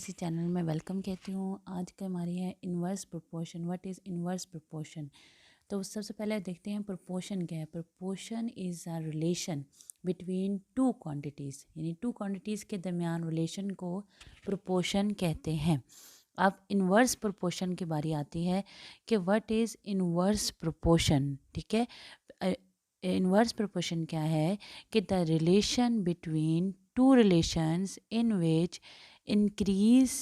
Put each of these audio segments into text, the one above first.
इसी चैनल में वेलकम कहती हूँ। आज का हमारी है inverse proportion. What is inverse proportion? तो सबसे पहले देखते हैं प्रोपोर्शन क्या है। Proportion is a relation between two quantities, यानी टू क्वांटिटीज़ के दरमियान रिलेशन को प्रोपोर्शन कहते हैं। अब इन्वर्स प्रोपोर्शन की बारी आती है कि व्हाट इज़ इन्वर्स प्रोपोर्शन। ठीक है, इन्वर्स प्रोपोर्शन क्या है कि the relation between two relations in which increase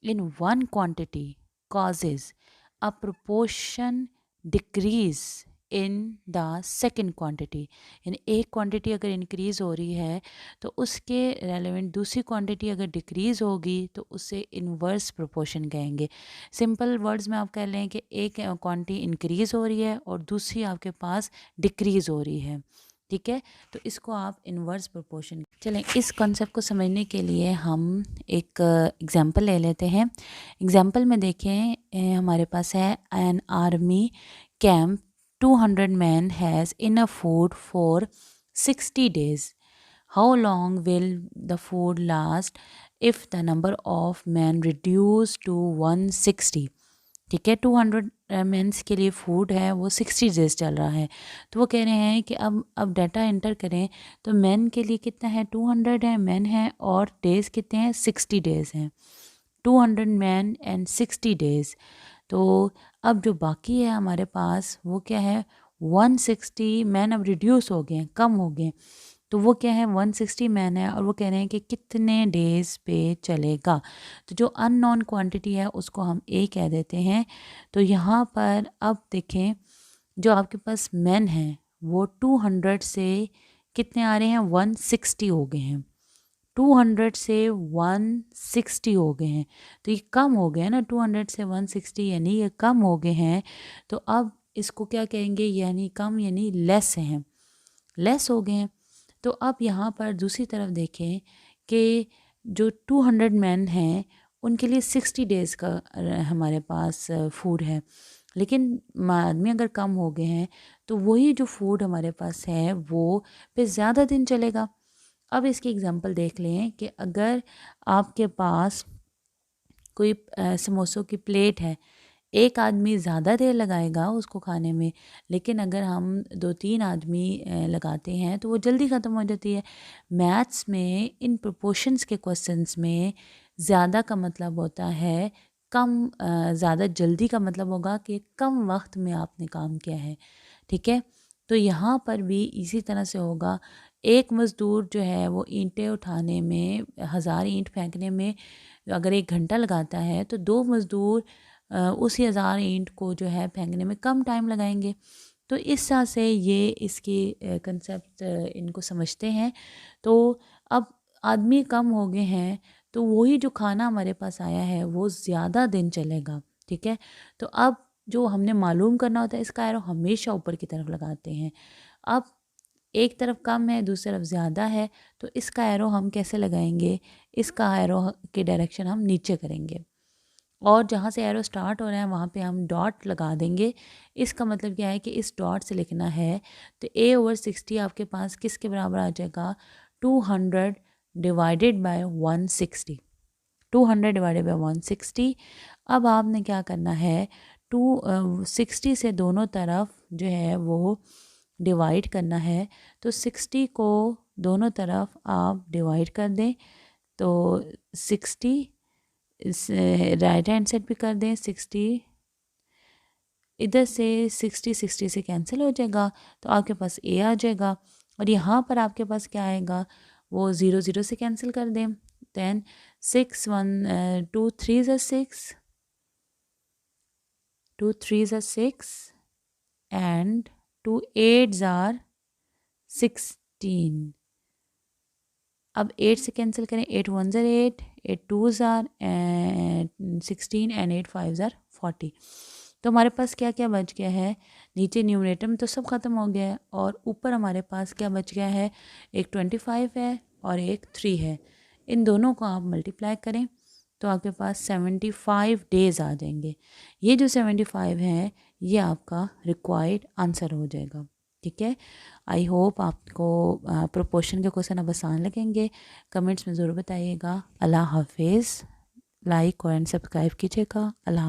in one quantity causes a proportion decrease in the second quantity। यानी एक क्वांटिटी अगर इंक्रीज़ हो रही है तो उसके रेलेवेंट दूसरी क्वांटिटी अगर डिक्रीज़ होगी तो उसे इन्वर्स प्रोपोर्शन कहेंगे। सिंपल वर्ड्स में आप कह लें कि एक क्वांटिटी इंक्रीज़ हो रही है और दूसरी आपके पास डिक्रीज़ हो रही है। ठीक है, तो इसको आप इन्वर्स प्रोपोर्शन। चलें, इस कॉन्सेप्ट को समझने के लिए हम एक एग्जांपल ले लेते हैं। एग्जांपल में देखें, हमारे पास है an army camp 200 man has enough food for 60 days. How long will the food last if the number of man reduce to 160। ठीक है, 200 मेंस के लिए फूड है वो 60 डेज़ चल रहा है। तो वो कह रहे हैं कि अब डाटा एंटर करें तो मेन के लिए कितना है, 200 है मेन है, और डेज़ कितने हैं, 60 डेज़ हैं। 200 मैन एंड 60 डेज़। तो अब जो बाकी है हमारे पास वो क्या है, 160 मैन अब रिड्यूस हो गए हैं, कम हो गए। तो वो क्या है, 160 मैन है और वो कह रहे हैं कि कितने डेज़ पे चलेगा। तो जो अननोन क्वांटिटी है उसको हम ए कह देते हैं। तो यहाँ पर अब देखें, जो आपके पास मैन हैं वो 200 से कितने आ रहे हैं, 160 हो गए हैं। 200 से 160 हो गए हैं, तो ये कम हो गए हैं ना, 200 से 160 यानी ये कम हो गए हैं। तो अब इसको क्या कहेंगे, यानी कम यानी लेस हैं, लेस हो गए हैं। तो अब यहाँ पर दूसरी तरफ देखें कि जो 200 मैन हैं उनके लिए 60 डेज़ का हमारे पास फूड है, लेकिन आदमी अगर कम हो गए हैं तो वही जो फूड हमारे पास है वो पे ज़्यादा दिन चलेगा। अब इसकी एग्जांपल देख लें कि अगर आपके पास कोई समोसों की प्लेट है, एक आदमी ज़्यादा देर लगाएगा उसको खाने में, लेकिन अगर हम 2-3 आदमी लगाते हैं तो वो जल्दी ख़त्म हो जाती है। मैथ्स में इन प्रोपोर्शंस के क्वेश्चंस में ज़्यादा का मतलब होता है कम, ज़्यादा जल्दी का मतलब होगा कि कम वक्त में आपने काम किया है। ठीक है, तो यहाँ पर भी इसी तरह से होगा। एक मज़दूर जो है वो ईंटें उठाने में, 1000 ईंट फेंकने में अगर 1 घंटा लगाता है तो 2 मज़दूर उसी 1000 ईंट को जो है फेंकने में कम टाइम लगाएंगे। तो इस तरह से ये इसकी कंसेप्ट इनको समझते हैं। तो अब आदमी कम हो गए हैं तो वही जो खाना हमारे पास आया है वो ज़्यादा दिन चलेगा। ठीक है, तो अब जो हमने मालूम करना होता है इसका एरो हमेशा ऊपर की तरफ लगाते हैं। अब एक तरफ कम है दूसरी तरफ ज़्यादा है, तो इसका एरो हम कैसे लगाएंगे, इसका एरो की डायरेक्शन हम नीचे करेंगे और जहाँ से एरो स्टार्ट हो रहा है वहाँ पे हम डॉट लगा देंगे। इसका मतलब क्या है कि इस डॉट से लिखना है, तो a/60 आपके पास किसके बराबर आ जाएगा, 200 डिवाइडेड बाय 160। 200 divided by 160। अब आपने क्या करना है, 60 से दोनों तरफ जो है वो डिवाइड करना है। तो 60 को दोनों तरफ आप डिवाइड कर दें, तो 60 इस राइट हैंड साइड भी कर दें, 60 इधर से 60 से कैंसिल हो जाएगा, तो आपके पास ए आ जाएगा। और यहाँ पर आपके पास क्या आएगा, वो 0 से कैंसिल कर दें। देन 6 1 2 3 ज़ा 6, 2 3 ज़ा 6 एंड 2 8 ज़ा 16। अब 8 से कैंसिल करें, 8 1 ज़ा 8, 8 2 ज़ा 16 एंड 8 5 ज़ा 40। तो हमारे पास क्या क्या बच गया है, नीचे न्यूमरेटर में तो सब ख़त्म हो गया है और ऊपर हमारे पास क्या बच गया है, एक 25 है और एक 3 है। इन दोनों को आप मल्टीप्लाई करें तो आपके पास 75 डेज़ आ जाएंगे। ये जो 75 हैं ये आपका रिक्वायर्ड आंसर हो जाएगा। ठीक है, आई होप आपको प्रोपोर्शन के क्वेश्चन अब आसान लगेंगे। कमेंट्स में ज़रूर बताइएगा। अल्लाह हाफिज़। लाइक और सब्सक्राइब कीजिएगा। अल्लाह।